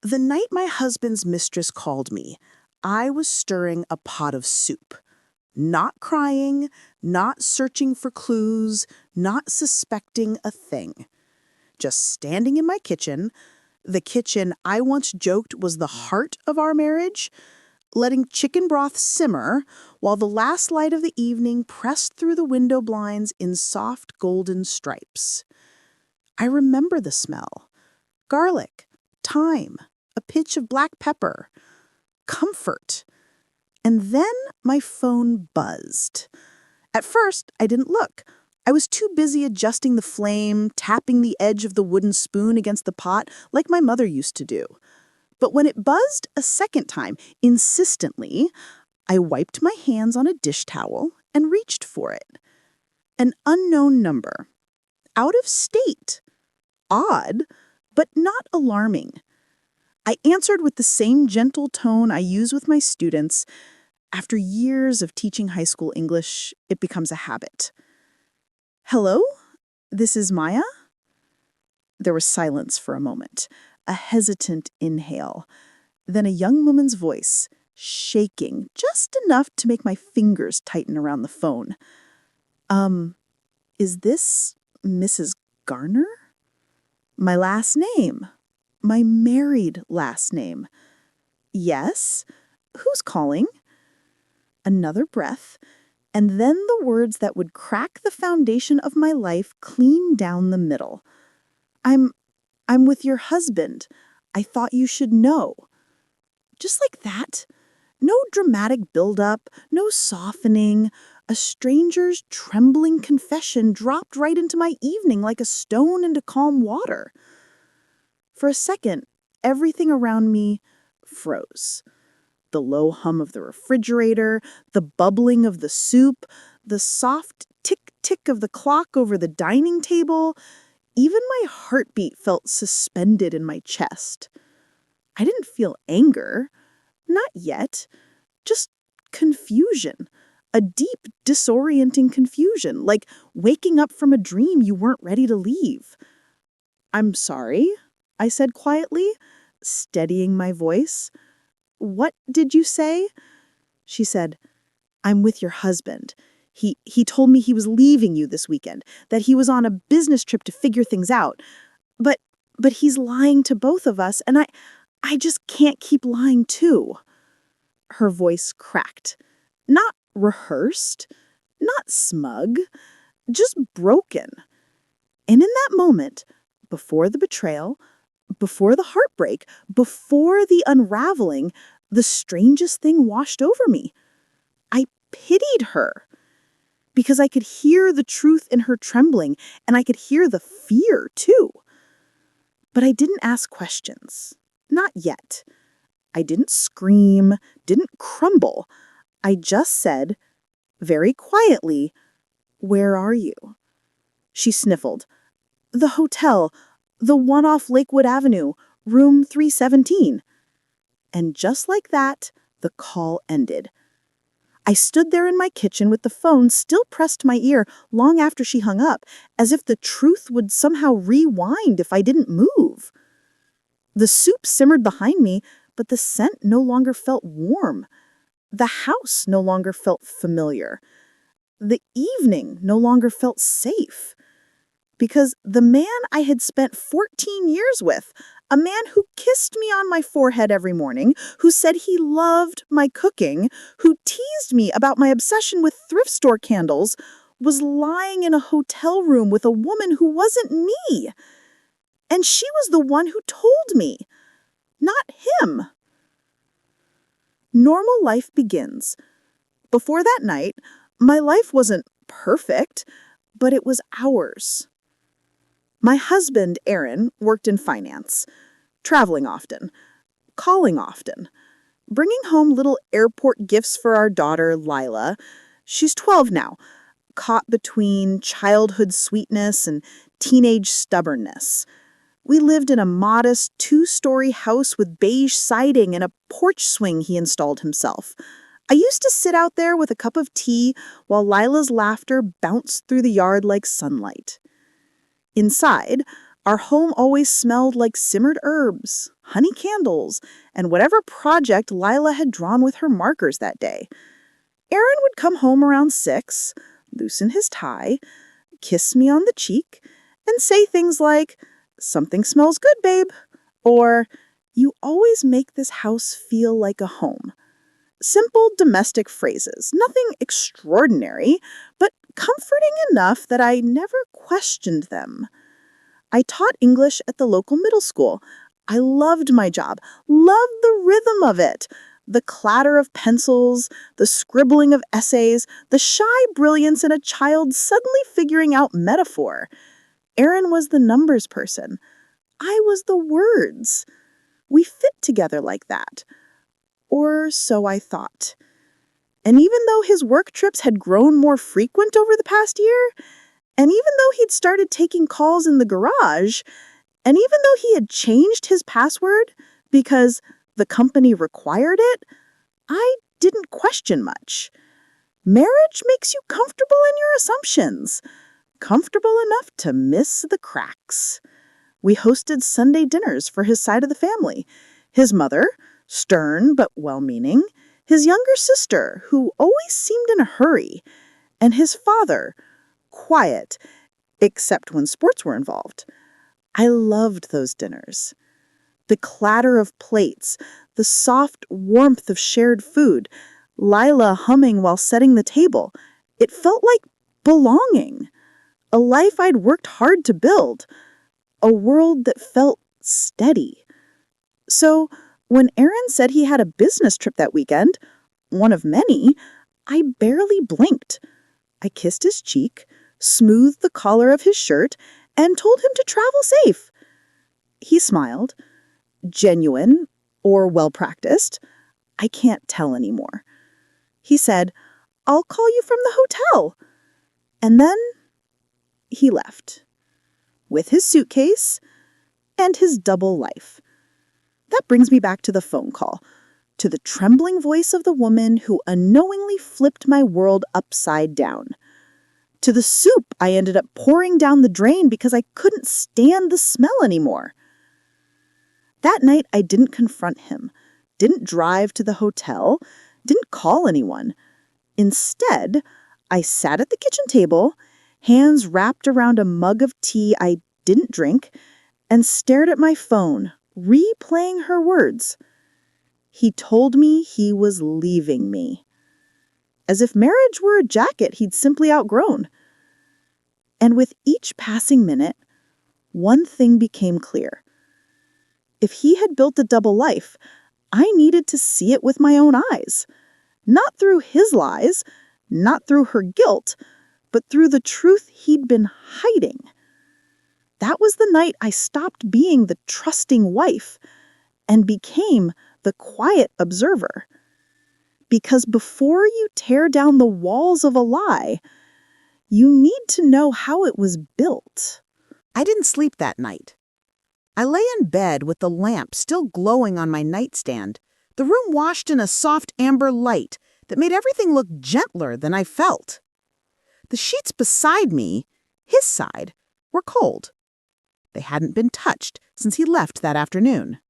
The night my husband's mistress called me, I was stirring a pot of soup. Not crying, not searching for clues, not suspecting a thing. Just standing in my kitchen, the kitchen I once joked was the heart of our marriage, letting chicken broth simmer while the last light of the evening pressed through the window blinds in soft golden stripes. I remember the smell. Garlic, thyme, a pinch of black pepper, comfort. And then my phone buzzed. At first, I didn't look. I was too busy adjusting the flame, tapping the edge of the wooden spoon against the pot like my mother used to do. But when it buzzed a second time, insistently, I wiped my hands on a dish towel and reached for it. An unknown number. Out of state. Odd, but not alarming. I answered with the same gentle tone I use with my students. After years of teaching high school English, it becomes a habit. Hello? This is Maya? There was silence for a moment, a hesitant inhale. Then a young woman's voice, shaking just enough to make my fingers tighten around the phone. Is this Mrs. Garner? My last name. My married last name. Yes? Who's calling? Another breath, and then the words that would crack the foundation of my life clean down the middle. I'm with your husband. I thought you should know. Just like that. No dramatic build-up, no softening. A stranger's trembling confession dropped right into my evening like a stone into calm water. For a second, everything around me froze. The low hum of the refrigerator, the bubbling of the soup, the soft tick-tick of the clock over the dining table. Even my heartbeat felt suspended in my chest. I didn't feel anger. Not yet. Just confusion. A deep, disorienting confusion, like waking up from a dream you weren't ready to leave. I'm sorry, I said quietly, steadying my voice. What did you say? She said, I'm with your husband. He told me he was leaving you this weekend, that he was on a business trip to figure things out. But he's lying to both of us, and I just can't keep lying too. Her voice cracked. Not rehearsed, not smug, just broken. And in that moment, before the betrayal, before the heartbreak, before the unraveling, the strangest thing washed over me. I pitied her because I could hear the truth in her trembling, and I could hear the fear too. But I didn't ask questions. Not yet. I didn't scream, didn't crumble. I just said, very quietly, "Where are you?" She sniffled. "The hotel, the one off Lakewood Avenue, room 317. And just like that, the call ended. I stood there in my kitchen with the phone still pressed to my ear long after she hung up, as if the truth would somehow rewind if I didn't move. The soup simmered behind me, but the scent no longer felt warm. The house no longer felt familiar. The evening no longer felt safe. Because the man I had spent 14 years with, a man who kissed me on my forehead every morning, who said he loved my cooking, who teased me about my obsession with thrift store candles, was lying in a hotel room with a woman who wasn't me. And she was the one who told me, not him. Normal life begins. Before that night, my life wasn't perfect, but it was ours. My husband, Aaron, worked in finance, traveling often, calling often, bringing home little airport gifts for our daughter, Lila. She's 12 now, caught between childhood sweetness and teenage stubbornness. We lived in a modest 2-story house with beige siding and a porch swing he installed himself. I used to sit out there with a cup of tea while Lila's laughter bounced through the yard like sunlight. Inside, our home always smelled like simmered herbs, honey candles, and whatever project Lila had drawn with her markers that day. Aaron would come home around 6, loosen his tie, kiss me on the cheek, and say things like, "Something smells good, babe," or "You always make this house feel like a home." Simple domestic phrases, nothing extraordinary, but comforting enough that I never questioned them. I taught English at the local middle school. I loved my job, loved the rhythm of it. The clatter of pencils, the scribbling of essays, the shy brilliance in a child suddenly figuring out metaphor. Aaron was the numbers person. I was the words. We fit together like that. Or so I thought. And even though his work trips had grown more frequent over the past year, and even though he'd started taking calls in the garage, and even though he had changed his password because the company required it, I didn't question much. Marriage makes you comfortable in your assumptions, comfortable enough to miss the cracks. We hosted Sunday dinners for his side of the family. His mother, stern but well-meaning, his younger sister, who always seemed in a hurry, and his father, quiet, except when sports were involved. I loved those dinners. The clatter of plates, the soft warmth of shared food, Lila humming while setting the table. It felt like belonging, a life I'd worked hard to build, a world that felt steady. So when Aaron said he had a business trip that weekend, one of many, I barely blinked. I kissed his cheek, smoothed the collar of his shirt, and told him to travel safe. He smiled, genuine or well-practiced. I can't tell anymore. He said, "I'll call you from the hotel." And then he left, with his suitcase and his double life. That brings me back to the phone call, to the trembling voice of the woman who unknowingly flipped my world upside down, to the soup I ended up pouring down the drain because I couldn't stand the smell anymore. That night, I didn't confront him, didn't drive to the hotel, didn't call anyone. Instead, I sat at the kitchen table, hands wrapped around a mug of tea I didn't drink, and stared at my phone, replaying her words. He told me he was leaving me. As if marriage were a jacket he'd simply outgrown. And with each passing minute, one thing became clear. If he had built a double life, I needed to see it with my own eyes. Not through his lies, not through her guilt, but through the truth he'd been hiding. That was the night I stopped being the trusting wife and became the quiet observer. Because before you tear down the walls of a lie, you need to know how it was built. I didn't sleep that night. I lay in bed with the lamp still glowing on my nightstand, the room washed in a soft amber light that made everything look gentler than I felt. The sheets beside me, his side, were cold. They hadn't been touched since he left that afternoon.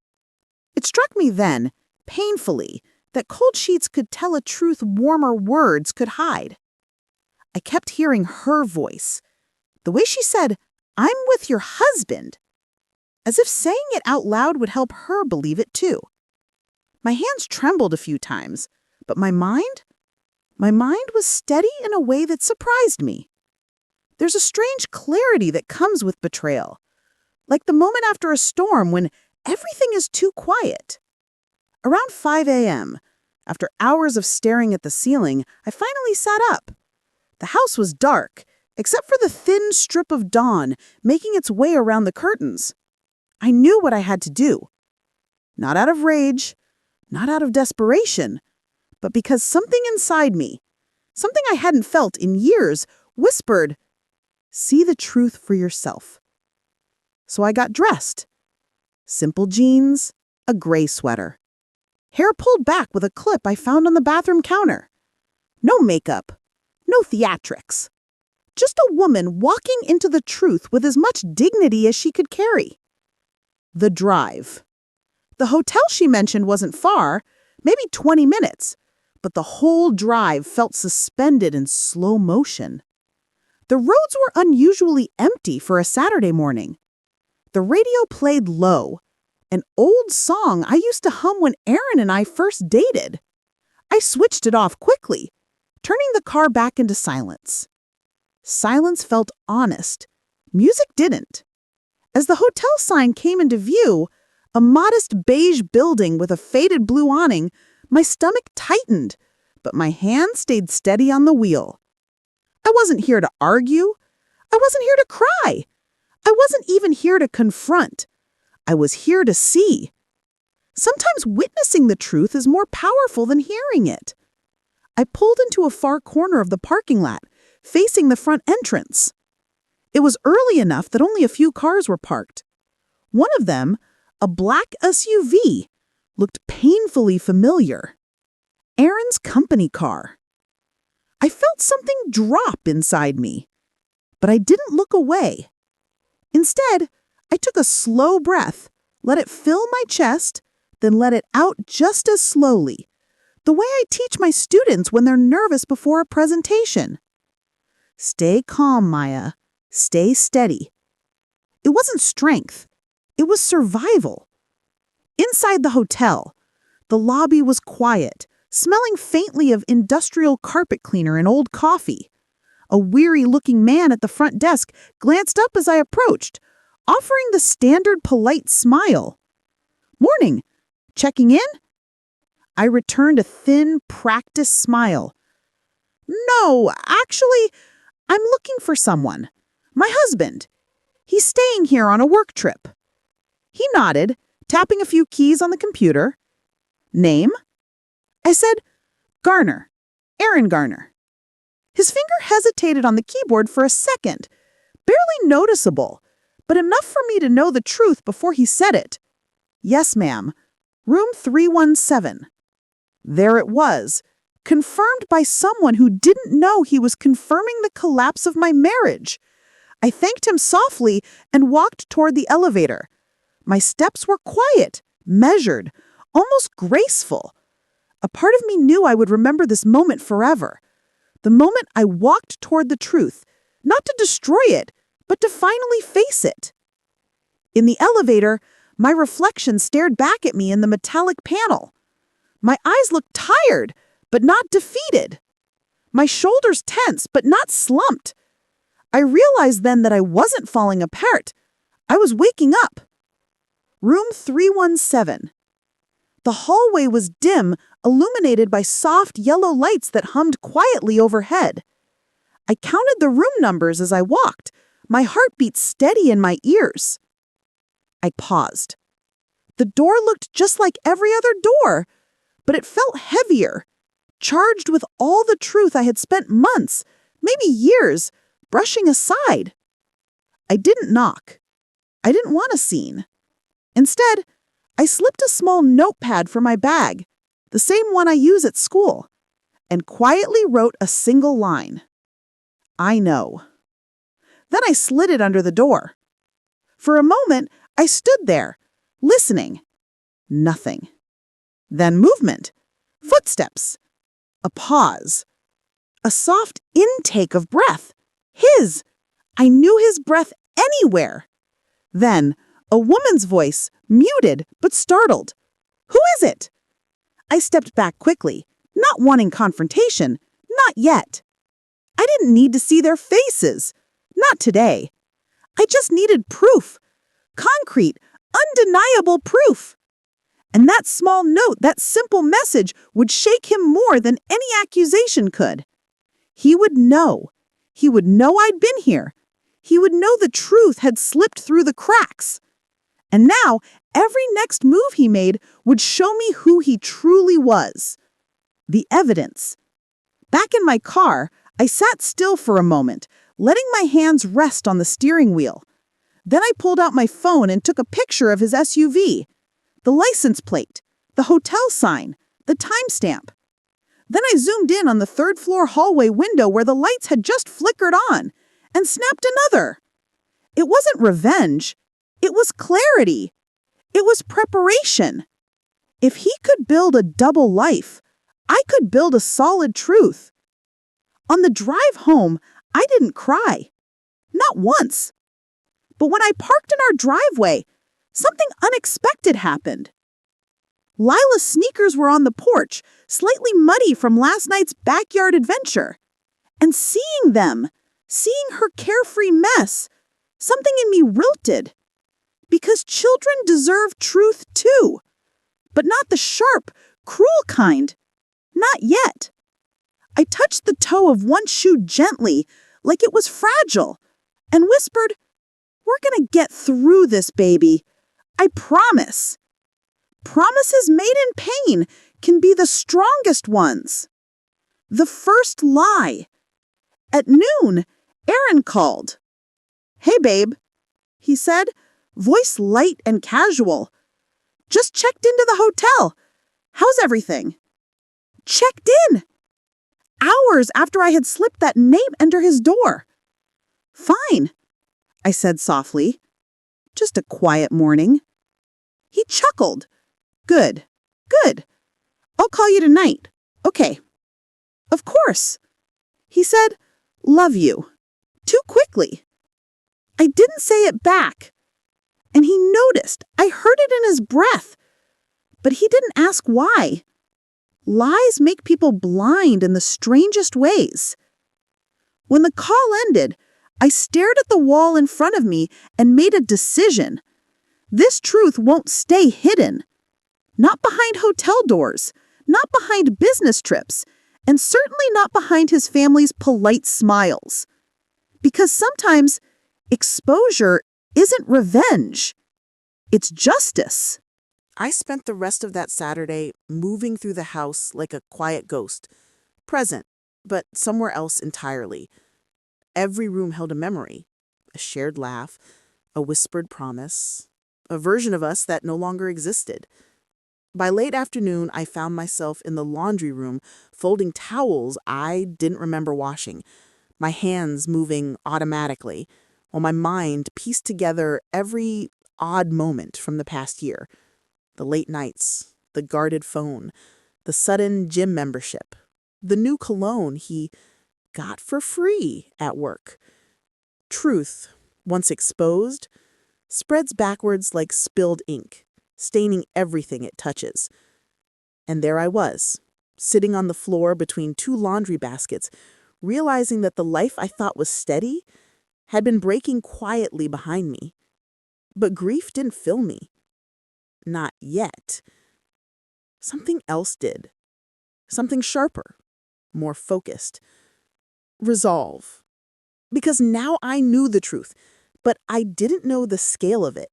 It struck me then, painfully, that cold sheets could tell a truth warmer words could hide. I kept hearing her voice, the way she said, "I'm with your husband," as if saying it out loud would help her believe it too. My hands trembled a few times, but my mind was steady in a way that surprised me. There's a strange clarity that comes with betrayal, like the moment after a storm when everything is too quiet. Around 5 a.m., after hours of staring at the ceiling, I finally sat up. The house was dark, except for the thin strip of dawn making its way around the curtains. I knew what I had to do. Not out of rage, not out of desperation, but because something inside me, something I hadn't felt in years, whispered, "See the truth for yourself." So I got dressed. Simple jeans, a gray sweater. Hair pulled back with a clip I found on the bathroom counter. No makeup, no theatrics. Just a woman walking into the truth with as much dignity as she could carry. The drive. The hotel she mentioned wasn't far, maybe 20 minutes, but the whole drive felt suspended in slow motion. The roads were unusually empty for a Saturday morning. The radio played low, an old song I used to hum when Aaron and I first dated. I switched it off quickly, turning the car back into silence. Silence felt honest. Music didn't. As the hotel sign came into view, a modest beige building with a faded blue awning, my stomach tightened, but my hand stayed steady on the wheel. I wasn't here to argue. I wasn't here to cry. I wasn't even here to confront. I was here to see. Sometimes witnessing the truth is more powerful than hearing it. I pulled into a far corner of the parking lot, facing the front entrance. It was early enough that only a few cars were parked. One of them, a black SUV, looked painfully familiar. Aaron's company car. I felt something drop inside me, but I didn't look away. Instead, I took a slow breath, let it fill my chest, then let it out just as slowly, the way I teach my students when they're nervous before a presentation. Stay calm, Maya. Stay steady. It wasn't strength. It was survival. Inside the hotel, the lobby was quiet, smelling faintly of industrial carpet cleaner and old coffee. A weary-looking man at the front desk glanced up as I approached, offering the standard polite smile. "Morning. Checking in?" I returned a thin, practiced smile. "No, actually, I'm looking for someone. My husband. He's staying here on a work trip." He nodded, tapping a few keys on the computer. "Name?" I said, "Garner. Aaron Garner." His finger hesitated on the keyboard for a second, barely noticeable, but enough for me to know the truth before he said it. "Yes, ma'am. Room 317. There it was, confirmed by someone who didn't know he was confirming the collapse of my marriage. I thanked him softly and walked toward the elevator. My steps were quiet, measured, almost graceful. A part of me knew I would remember this moment forever. The moment I walked toward the truth, not to destroy it, but to finally face it. In the elevator, my reflection stared back at me in the metallic panel. My eyes looked tired, but not defeated. My shoulders tense, but not slumped. I realized then that I wasn't falling apart. I was waking up. Room 317. The hallway was dim, illuminated by soft yellow lights that hummed quietly overhead. I counted the room numbers as I walked, my heartbeat steady in my ears. I paused. The door looked just like every other door, but it felt heavier, charged with all the truth I had spent months, maybe years, brushing aside. I didn't knock. I didn't want a scene. Instead, I slipped a small notepad from my bag, the same one I use at school, and quietly wrote a single line. "I know." Then I slid it under the door. For a moment, I stood there, listening. Nothing. Then movement. Footsteps. A pause. A soft intake of breath. His. I knew his breath anywhere. Then, a woman's voice, muted but startled. "Who is it?" I stepped back quickly, not wanting confrontation, not yet. I didn't need to see their faces. Not today. I just needed proof. Concrete, undeniable proof. And that small note, that simple message, would shake him more than any accusation could. He would know. He would know I'd been here. He would know the truth had slipped through the cracks. And now, every next move he made would show me who he truly was. The evidence. Back in my car, I sat still for a moment, letting my hands rest on the steering wheel. Then I pulled out my phone and took a picture of his SUV, the license plate, the hotel sign, the timestamp. Then I zoomed in on the third-floor hallway window where the lights had just flickered on, and snapped another. It wasn't revenge. It was clarity. It was preparation. If he could build a double life, I could build a solid truth. On the drive home, I didn't cry. Not once. But when I parked in our driveway, something unexpected happened. Lila's sneakers were on the porch, slightly muddy from last night's backyard adventure. And seeing her carefree mess, something in me wilted. Because children deserve truth too. But not the sharp, cruel kind. Not yet. I touched the toe of one shoe gently, like it was fragile, and whispered, "We're gonna get through this, baby. I promise." Promises made in pain can be the strongest ones. The first lie. At noon, Aaron called. "Hey, babe," he said, voice light and casual. "Just checked into the hotel. How's everything?" Checked in! Hours after I had slipped that name under his door. "Fine," I said softly. "Just a quiet morning." He chuckled. "Good, good. I'll call you tonight. Okay." "Of course." He said, "Love you." Too quickly. I didn't say it back. And he noticed. I heard it in his breath. But he didn't ask why. Lies make people blind in the strangest ways. When the call ended, I stared at the wall in front of me and made a decision. This truth won't stay hidden. Not behind hotel doors, not behind business trips, and certainly not behind his family's polite smiles. Because sometimes exposure isn't revenge. It's justice. I spent the rest of that Saturday moving through the house like a quiet ghost, present, but somewhere else entirely. Every room held a memory, a shared laugh, a whispered promise, a version of us that no longer existed. By late afternoon, I found myself in the laundry room folding towels I didn't remember washing, my hands moving automatically, while my mind pieced together every odd moment from the past year. The late nights, the guarded phone, the sudden gym membership, the new cologne he got for free at work. Truth, once exposed, spreads backwards like spilled ink, staining everything it touches. And there I was, sitting on the floor between two laundry baskets, realizing that the life I thought was steady had been breaking quietly behind me. But grief didn't fill me. Not yet. Something else did. Something sharper, more focused. Resolve. Because now I knew the truth, but I didn't know the scale of it,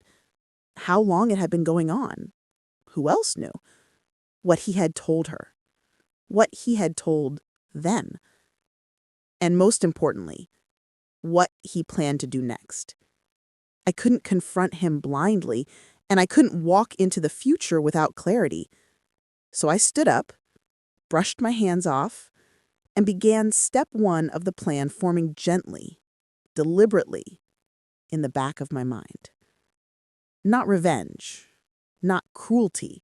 how long it had been going on. Who else knew? What he had told her. What he had told them. And most importantly, what he planned to do next. I couldn't confront him blindly, and I couldn't walk into the future without clarity. So I stood up, brushed my hands off, and began step one of the plan forming gently, deliberately, in the back of my mind. Not revenge, not cruelty,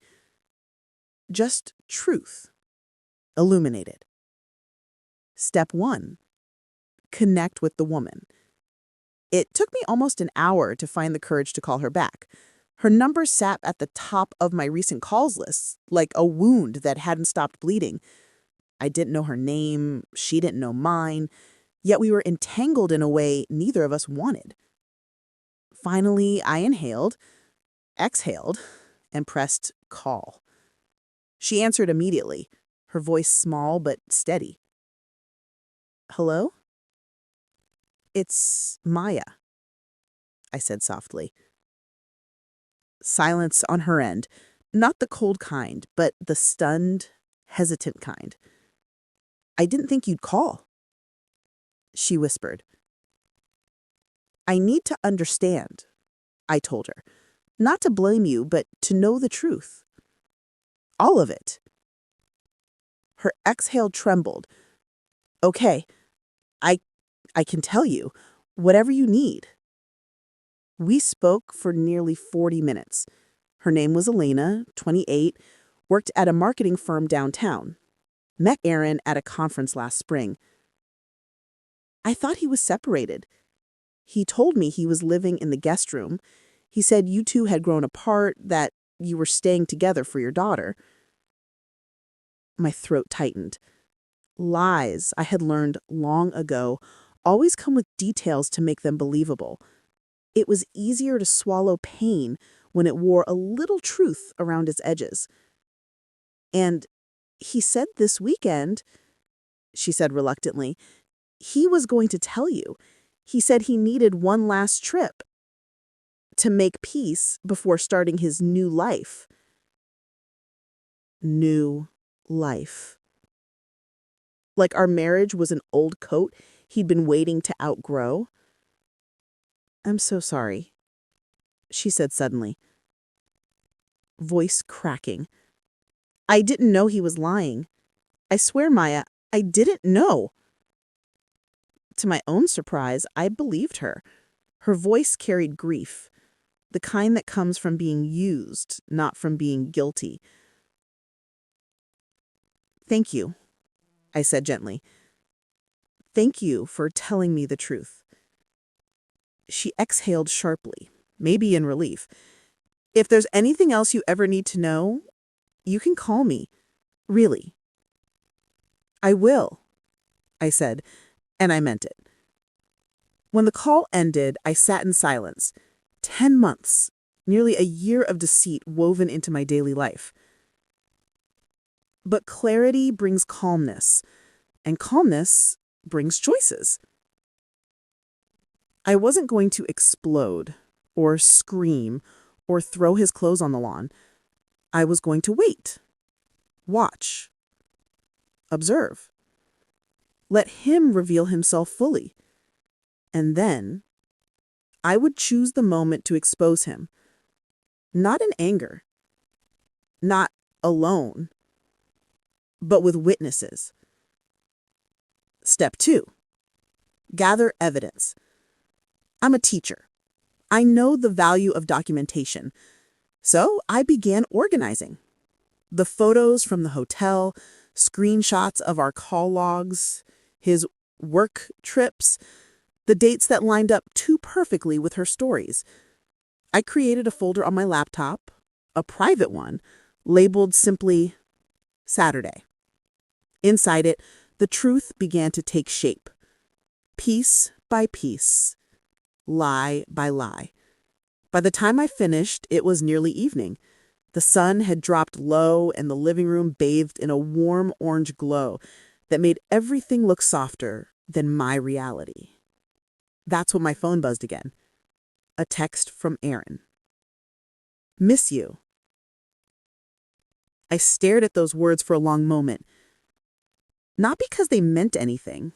just truth, illuminated. Step one, connect with the woman. It took me almost an hour to find the courage to call her back. Her number sat at the top of my recent calls list, like a wound that hadn't stopped bleeding. I didn't know her name, she didn't know mine, yet we were entangled in a way neither of us wanted. Finally, I inhaled, exhaled, and pressed call. She answered immediately, her voice small but steady. "Hello?" "It's Maya," I said softly. Silence on her end, not the cold kind, but the stunned, hesitant kind. "I didn't think you'd call," she whispered. "I need to understand," I told her. "Not to blame you, but to know the truth. All of it." Her exhale trembled. "Okay, I can tell you, whatever you need." We spoke for nearly 40 minutes. Her name was Elena, 28, worked at a marketing firm downtown. Met Aaron at a conference last spring. I thought he was separated. He told me he was living in the guest room. He said you two had grown apart, that you were staying together for your daughter. My throat tightened. Lies I had learned long ago always come with details to make them believable. It was easier to swallow pain when it wore a little truth around its edges. And he said this weekend, she said reluctantly, he was going to tell you. He said he needed one last trip to make peace before starting his new life. New life. Like our marriage was an old coat he'd been waiting to outgrow. I'm so sorry, she said suddenly, voice cracking. I didn't know he was lying. I swear, Maya, I didn't know. To my own surprise, I believed her. Her voice carried grief, the kind that comes from being used, not from being guilty. Thank you, I said gently. Thank you for telling me the truth. She exhaled sharply, maybe in relief. If there's anything else you ever need to know, you can call me. Really. I will, I said, and I meant it. When the call ended, I sat in silence. 10 months, nearly a year of deceit woven into my daily life. But clarity brings calmness, and calmness brings choices. I wasn't going to explode, or scream, or throw his clothes on the lawn. I was going to wait, watch, observe. Let him reveal himself fully. And then I would choose the moment to expose him. Not in anger, not alone, but with witnesses. Step 2. Gather evidence. I'm a teacher. I know the value of documentation. So I began organizing. The photos from the hotel, screenshots of our call logs, his work trips, the dates that lined up too perfectly with her stories. I created a folder on my laptop, a private one, labeled simply Saturday. Inside it, the truth began to take shape, piece by piece, lie by lie. By the time I finished, it was nearly evening. The sun had dropped low and the living room bathed in a warm orange glow that made everything look softer than my reality. That's when my phone buzzed again. A text from Aaron. Miss you. I stared at those words for a long moment. Not because they meant anything,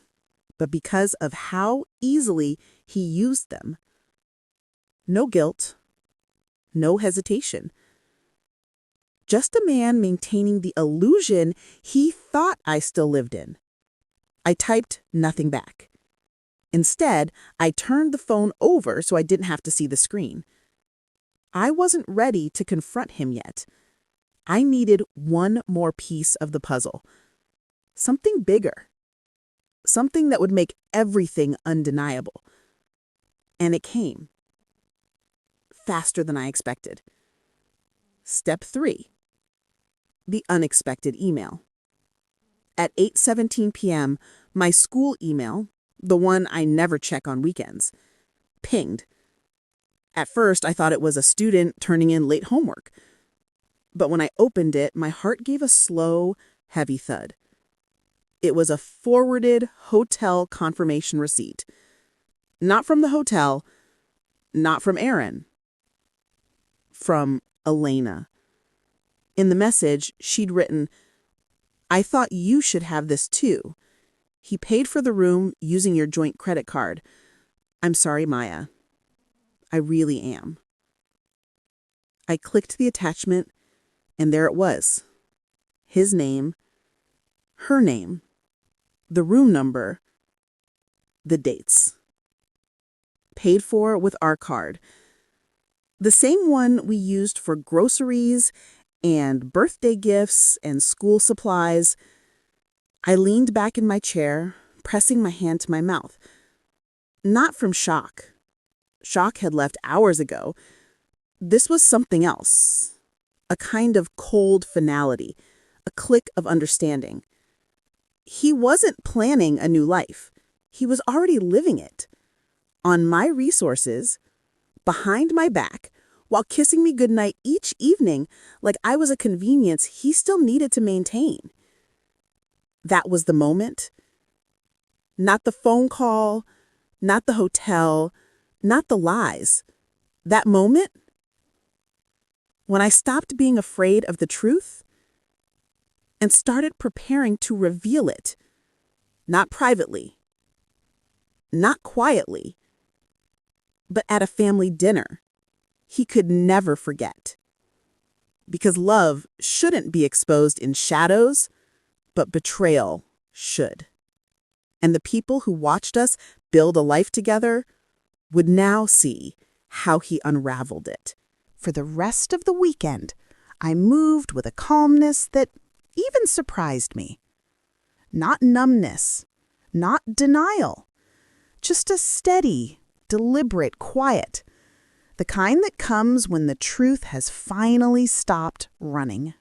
but because of how easily he used them. No guilt, no hesitation. Just a man maintaining the illusion he thought I still lived in. I typed nothing back. Instead, I turned the phone over so I didn't have to see the screen. I wasn't ready to confront him yet. I needed one more piece of the puzzle. Something bigger. Something that would make everything undeniable. And it came. Faster than I expected. Step 3. The unexpected email. At 8:17 p.m., my school email, the one I never check on weekends, pinged. At first, I thought it was a student turning in late homework. But when I opened it, my heart gave a slow, heavy thud. It was a forwarded hotel confirmation receipt. Not from the hotel, not from Aaron. From Elena. In the message, she'd written, I thought you should have this too. He paid for the room using your joint credit card. I'm sorry, Maya. I really am. I clicked the attachment, and there it was. His name, her name, the room number, the dates. Paid for with our card. The same one we used for groceries and birthday gifts and school supplies. I leaned back in my chair, pressing my hand to my mouth. Not from shock. Shock had left hours ago. This was something else. A kind of cold finality, a click of understanding. He wasn't planning a new life. He was already living it. On my resources, behind my back, while kissing me goodnight each evening like I was a convenience he still needed to maintain. That was the moment. Not the phone call, not the hotel, not the lies. That moment, when I stopped being afraid of the truth and started preparing to reveal it, not privately, not quietly, but at a family dinner he could never forget. Because love shouldn't be exposed in shadows, but betrayal should. And the people who watched us build a life together would now see how he unraveled it. For the rest of the weekend, I moved with a calmness that even surprised me. Not numbness, not denial, just a steady, deliberate quiet, the kind that comes when the truth has finally stopped running.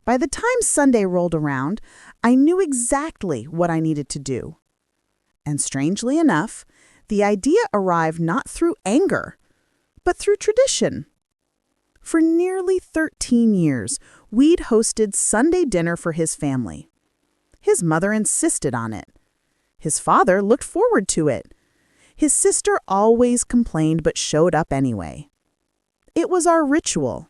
By the time Sunday rolled around, I knew exactly what I needed to do. And strangely enough, the idea arrived not through anger, but through tradition. For nearly 13 years, we'd hosted Sunday dinner for his family. His mother insisted on it. His father looked forward to it. His sister always complained but showed up anyway. It was our ritual,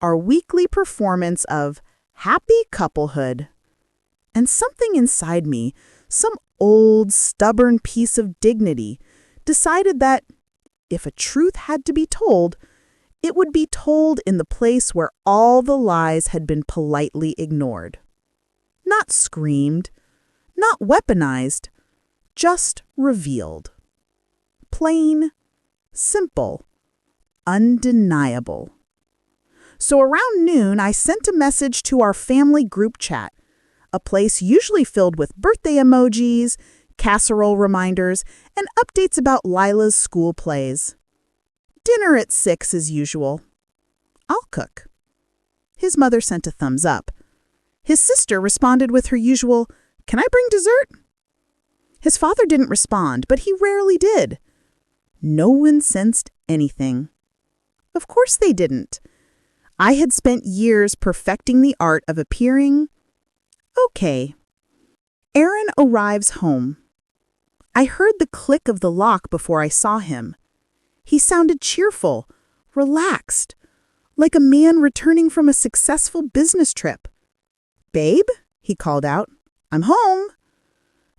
our weekly performance of happy couplehood. And something inside me, some old, stubborn piece of dignity, decided that if a truth had to be told, it would be told in the place where all the lies had been politely ignored. Not screamed, not weaponized, just revealed. Plain, simple, undeniable. So around noon, I sent a message to our family group chat, a place usually filled with birthday emojis, casserole reminders, and updates about Lila's school plays. Dinner at 6 as usual. I'll cook. His mother sent a thumbs up. His sister responded with her usual, "Can I bring dessert?" His father didn't respond, but he rarely did. No one sensed anything. Of course they didn't. I had spent years perfecting the art of appearing okay. Aaron arrives home. I heard the click of the lock before I saw him. He sounded cheerful, relaxed, like a man returning from a successful business trip. "Babe," he called out, "I'm home."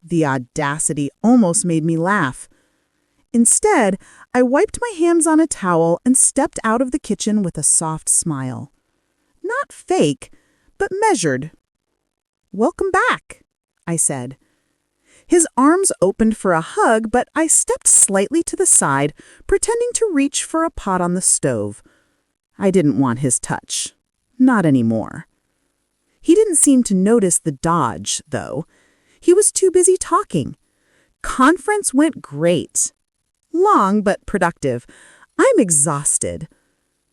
The audacity almost made me laugh. Instead, I wiped my hands on a towel and stepped out of the kitchen with a soft smile. Not fake, but measured. "Welcome back," I said. His arms opened for a hug, but I stepped slightly to the side, pretending to reach for a pot on the stove. I didn't want his touch. Not anymore. He didn't seem to notice the dodge, though. He was too busy talking. Conference went great. Long but productive. I'm exhausted.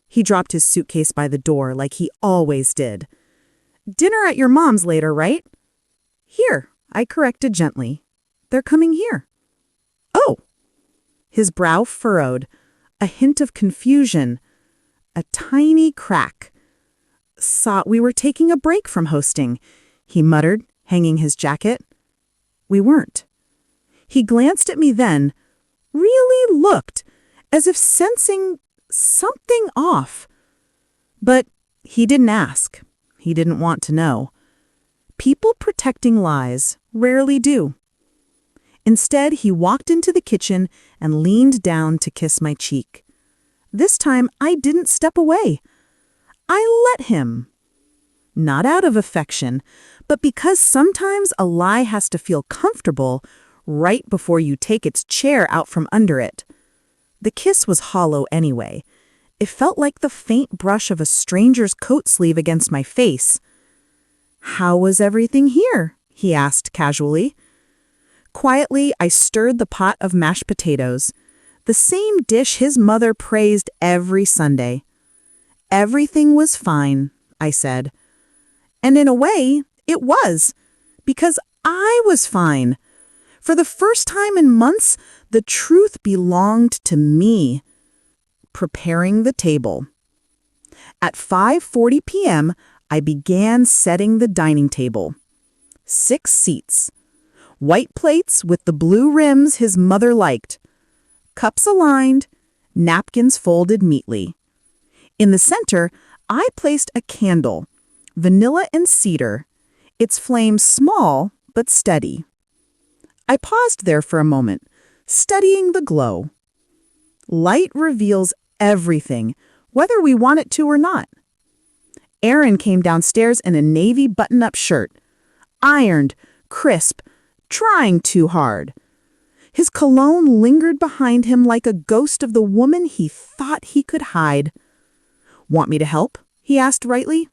He dropped his suitcase by the door like he always did. "Dinner at your mom's later, right?" "Here," I corrected gently. "They're coming here." "Oh." His brow furrowed, a hint of confusion, a tiny crack. "Thought we were taking a break from hosting," he muttered, hanging his jacket. We weren't. He glanced at me then, really looked, as if sensing something off. But he didn't ask. He didn't want to know. People protecting lies rarely do. Instead, he walked into the kitchen and leaned down to kiss my cheek. This time, I didn't step away. I let him. Not out of affection, but because sometimes a lie has to feel comfortable right before you take its chair out from under it. The kiss was hollow anyway, It felt like the faint brush of a stranger's coat sleeve against my face. "How was everything here?" he asked casually. Quietly, I stirred the pot of mashed potatoes, the same dish his mother praised every Sunday. "Everything was fine," I said. And in a way, it was, because I was fine. For the first time in months, the truth belonged to me. Preparing the table. At 5:40 p.m., I began setting the dining table. 6 seats. White plates with the blue rims his mother liked. Cups aligned, napkins folded neatly. In the center, I placed a candle, vanilla and cedar, its flame small but steady. I paused there for a moment, studying the glow. Light reveals everything, whether we want it to or not. Aaron came downstairs in a navy button-up shirt, ironed, crisp, trying too hard. His cologne lingered behind him like a ghost of the woman he thought he could hide. "Want me to help?" he asked rightly.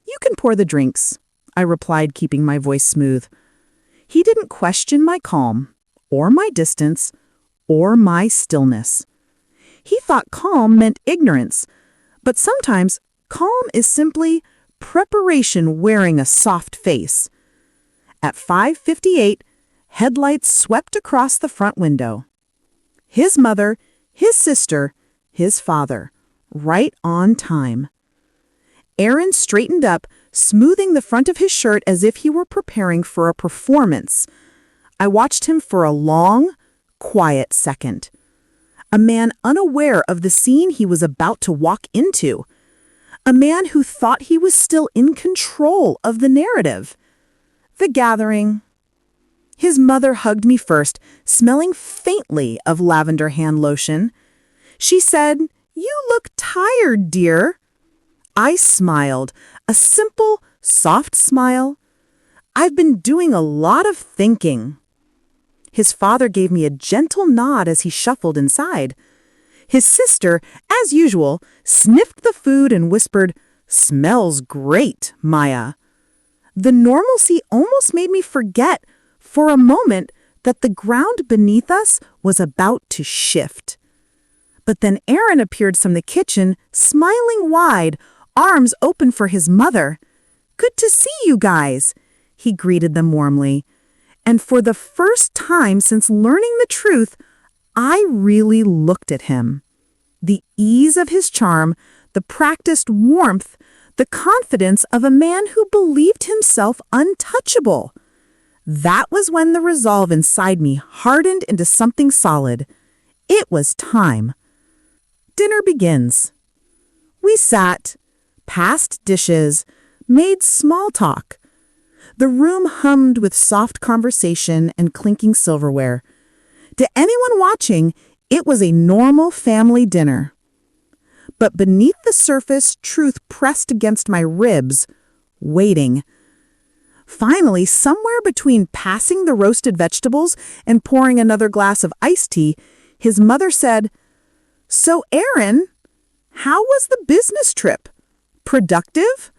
"You can pour the drinks," I replied, keeping my voice smooth. He didn't question my calm, or my distance, or my stillness. He thought calm meant ignorance, but sometimes calm is simply preparation wearing a soft face. At 5:58, headlights swept across the front window. His mother, his sister, his father, right on time. Aaron straightened up, smoothing the front of his shirt as if he were preparing for a performance. I watched him for a long, quiet second. A man unaware of the scene he was about to walk into. A man who thought he was still in control of the narrative. The gathering. His mother hugged me first, smelling faintly of lavender hand lotion. She said, "You look tired, dear." I smiled, a simple, soft smile. "I've been doing a lot of thinking." His father gave me a gentle nod as he shuffled inside. His sister, as usual, sniffed the food and whispered, "Smells great, Maya." The normalcy almost made me forget, for a moment, that the ground beneath us was about to shift. But then Aaron appeared from the kitchen, smiling wide, arms open for his mother. "Good to see you guys," he greeted them warmly. And for the first time since learning the truth, I really looked at him. The ease of his charm, the practiced warmth, the confidence of a man who believed himself untouchable. That was when the resolve inside me hardened into something solid. It was time. Dinner begins. We sat, passed dishes, made small talk. The room hummed with soft conversation and clinking silverware. To anyone watching, it was a normal family dinner. But beneath the surface, truth pressed against my ribs, waiting. Finally, somewhere between passing the roasted vegetables and pouring another glass of iced tea, his mother said, "So, Aaron, how was the business trip? Productive?"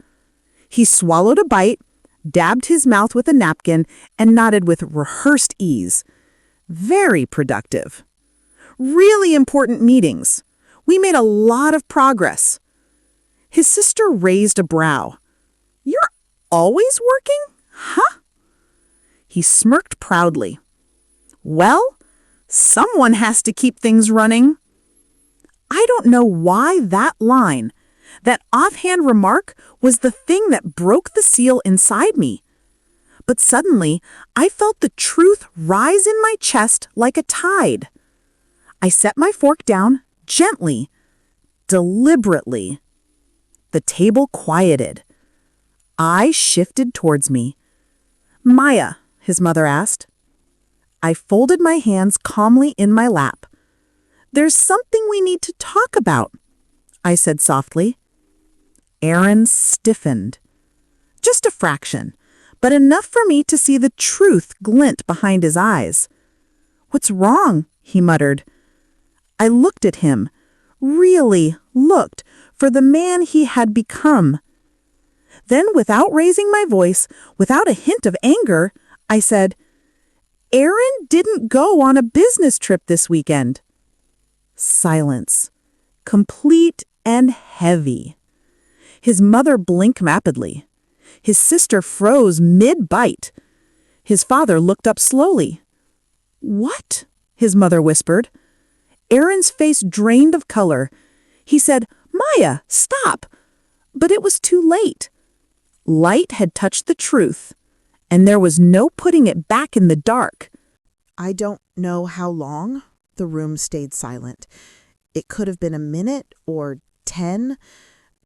He swallowed a bite, dabbed his mouth with a napkin, and nodded with rehearsed ease. "Very productive. Really important meetings. We made a lot of progress." His sister raised a brow. "You're always working? Huh?" He smirked proudly. "Well, someone has to keep things running." I don't know why that line, that offhand remark, was the thing that broke the seal inside me. But suddenly, I felt the truth rise in my chest like a tide. I set my fork down, gently, deliberately. The table quieted. I shifted towards me. "Maya," his mother asked. I folded my hands calmly in my lap. "There's something we need to talk about," I said softly. Aaron stiffened. Just a fraction, but enough for me to see the truth glint behind his eyes. "What's wrong?" he muttered. I looked at him, really looked for the man he had become. Then, without raising my voice, without a hint of anger, I said, "Aaron didn't go on a business trip this weekend." Silence. Complete and heavy. His mother blinked rapidly. His sister froze mid-bite. His father looked up slowly. "What?" his mother whispered. Aaron's face drained of color. He said, "Maya, stop!" But it was too late. Light had touched the truth, and there was no putting it back in the dark. I don't know how long the room stayed silent. It could have been a minute or 10.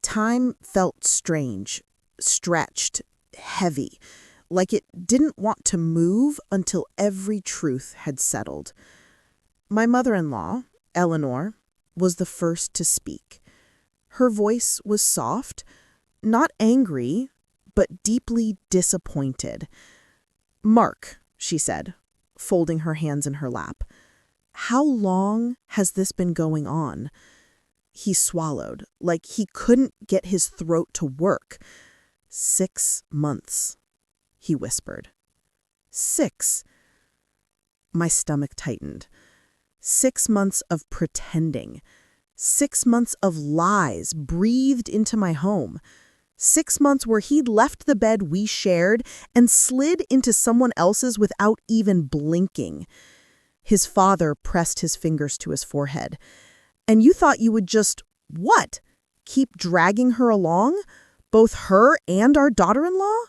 Time felt strange, stretched, heavy, like it didn't want to move until every truth had settled. My mother-in-law, Eleanor, was the first to speak. Her voice was soft, not angry, but deeply disappointed. "Mark," she said, folding her hands in her lap, "how long has this been going on?" He swallowed, like he couldn't get his throat to work. 6 months, he whispered. 6. My stomach tightened. 6 months of pretending. 6 months of lies breathed into my home. 6 months where he'd left the bed we shared and slid into someone else's without even blinking. His father pressed his fingers to his forehead. "And you thought you would just, what? Keep dragging her along? Both her and our daughter-in-law?"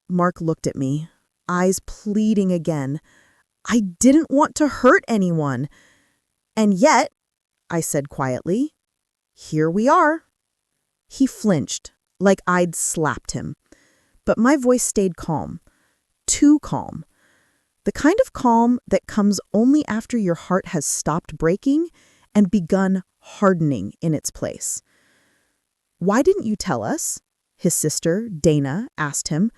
Mark looked at me, eyes pleading again. "I didn't want to hurt anyone. And yet," I said quietly, "here we are." He flinched, like I'd slapped him. But my voice stayed calm. Too calm. The kind of calm that comes only after your heart has stopped breaking and begun hardening in its place. "Why didn't you tell us?" his sister, Dana, asked him.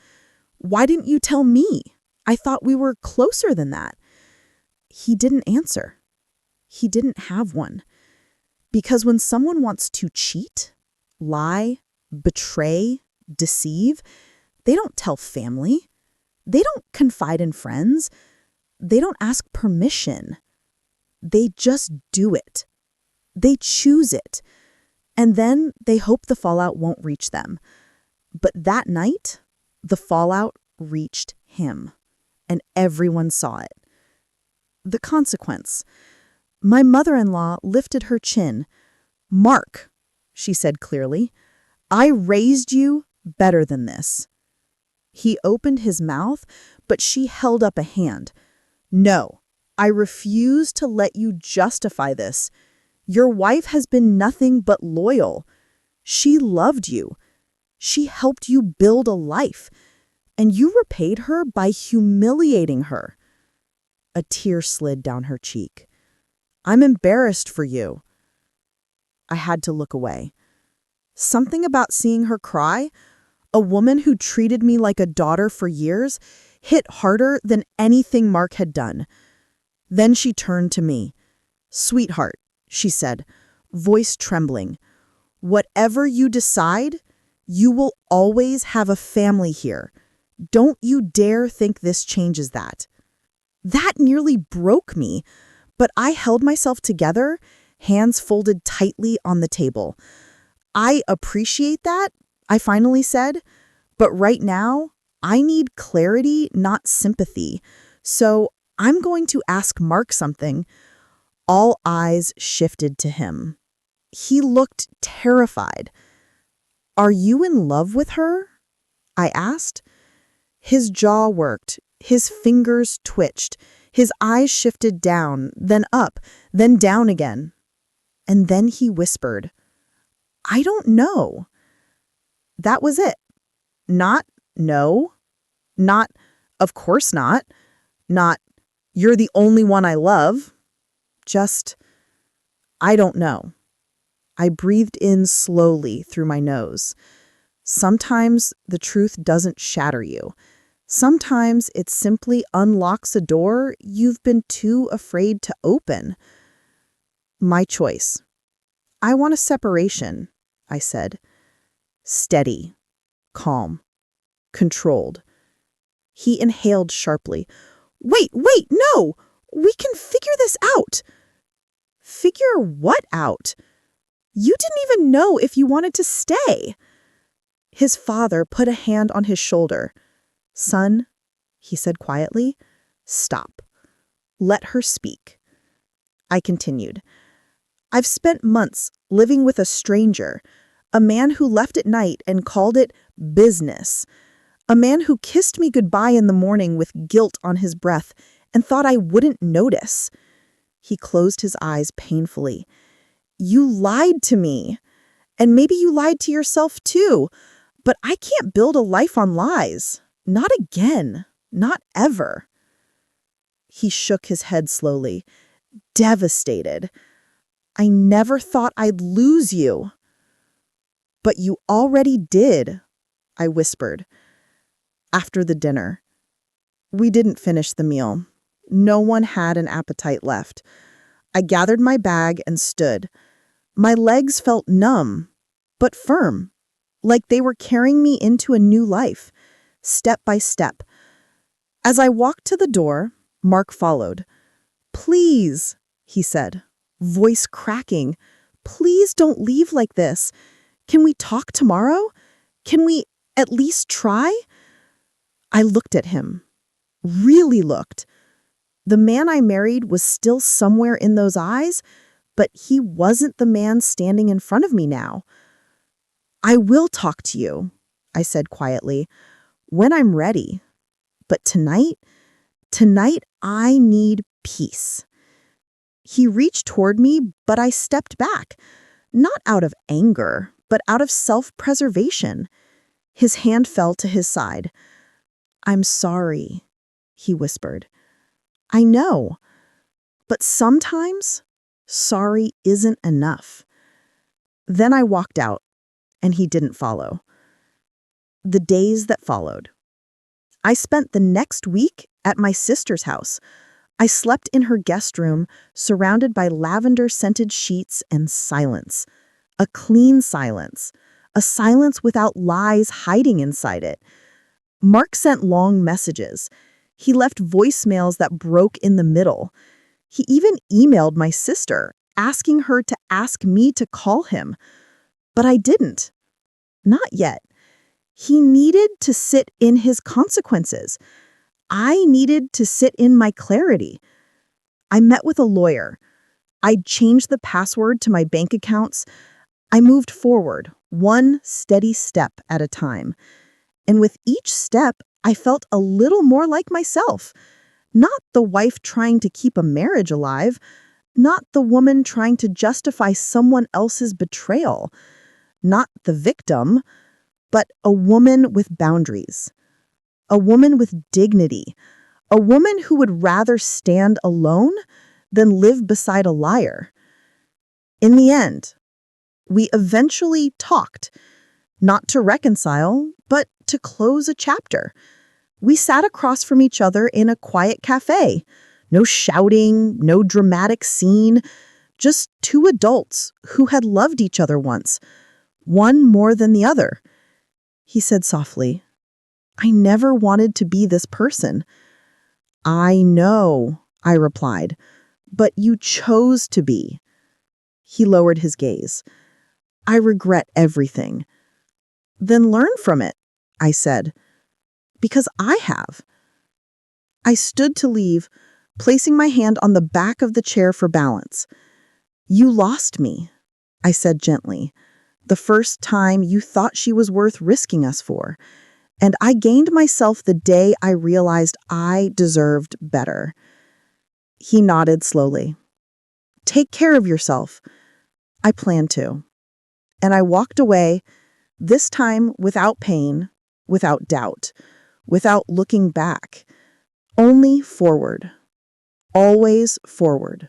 "Why didn't you tell me? I thought we were closer than that." He didn't answer. He didn't have one. Because when someone wants to cheat, lie, betray, deceive, they don't tell family. They don't confide in friends. They don't ask permission. They just do it. They choose it. And then they hope the fallout won't reach them. But that night, the fallout reached him. And everyone saw it. The consequence. My mother-in-law lifted her chin. "Mark," she said clearly, "I raised you better than this." He opened his mouth, but she held up a hand. "No, I refuse to let you justify this. Your wife has been nothing but loyal. She loved you. She helped you build a life. And you repaid her by humiliating her." A tear slid down her cheek. "I'm embarrassed for you." I had to look away. Something about seeing her cry, a woman who treated me like a daughter for years, hit harder than anything Mark had done. Then she turned to me. "Sweetheart," she said, voice trembling, "whatever you decide, you will always have a family here. Don't you dare think this changes that." That nearly broke me, but I held myself together, hands folded tightly on the table. "I appreciate that," I finally said, "but right now, I need clarity, not sympathy. So I'm going to ask Mark something." All eyes shifted to him. He looked terrified. "Are you in love with her?" I asked. His jaw worked, his fingers twitched, his eyes shifted down, then up, then down again. And then he whispered, "I don't know." That was it. Not no, not of course not, not you're the only one I love. Just, I don't know. I breathed in slowly through my nose. Sometimes the truth doesn't shatter you. Sometimes it simply unlocks a door you've been too afraid to open. My choice. I want a separation, I said. Steady, calm, controlled. He inhaled sharply. Wait, no! We can figure this out. Figure what out? You didn't even know if you wanted to stay. His father put a hand on his shoulder. Son, he said quietly, stop. Let her speak. I continued. I've spent months living with a stranger, a man who left at night and called it business, a man who kissed me goodbye in the morning with guilt on his breath and thought I wouldn't notice. He closed his eyes painfully. You lied to me. And maybe you lied to yourself too. But I can't build a life on lies. Not again. Not ever. He shook his head slowly, devastated. I never thought I'd lose you. But you already did, I whispered. After the dinner. We didn't finish the meal. No one had an appetite left. I gathered my bag and stood. My legs felt numb, but firm, like they were carrying me into a new life, step by step. As I walked to the door, Mark followed. Please, he said, voice cracking. Please don't leave like this. Can we talk tomorrow? Can we at least try? I looked at him, really looked. The man I married was still somewhere in those eyes, but he wasn't the man standing in front of me now. I will talk to you, I said quietly, when I'm ready. But tonight I need peace. He reached toward me, but I stepped back, not out of anger, but out of self-preservation. His hand fell to his side. I'm sorry, he whispered. I know, but sometimes sorry isn't enough. Then I walked out, and he didn't follow. The days that followed. I spent the next week at my sister's house. I slept in her guest room, surrounded by lavender-scented sheets and silence. A clean silence. A silence without lies hiding inside it. Mark sent long messages. He left voicemails that broke in the middle. He even emailed my sister, asking her to ask me to call him. But I didn't. Not yet. He needed to sit in his consequences. I needed to sit in my clarity. I met with a lawyer. I'd changed the password to my bank accounts. I moved forward, one steady step at a time. And with each step, I felt a little more like myself. Not the wife trying to keep a marriage alive, not the woman trying to justify someone else's betrayal, not the victim, but a woman with boundaries, a woman with dignity, a woman who would rather stand alone than live beside a liar. In the end, we eventually talked, not to reconcile, but to close a chapter. We sat across from each other in a quiet cafe. No shouting, no dramatic scene, just two adults who had loved each other once, one more than the other. He said softly, I never wanted to be this person. I know, I replied, but you chose to be. He lowered his gaze. I regret everything. Then learn from it, I said, because I have. I stood to leave, placing my hand on the back of the chair for balance. You lost me, I said gently, the first time you thought she was worth risking us for, and I gained myself the day I realized I deserved better. He nodded slowly. Take care of yourself. I plan to. And I walked away, this time without pain, without doubt, without looking back, only forward, always forward.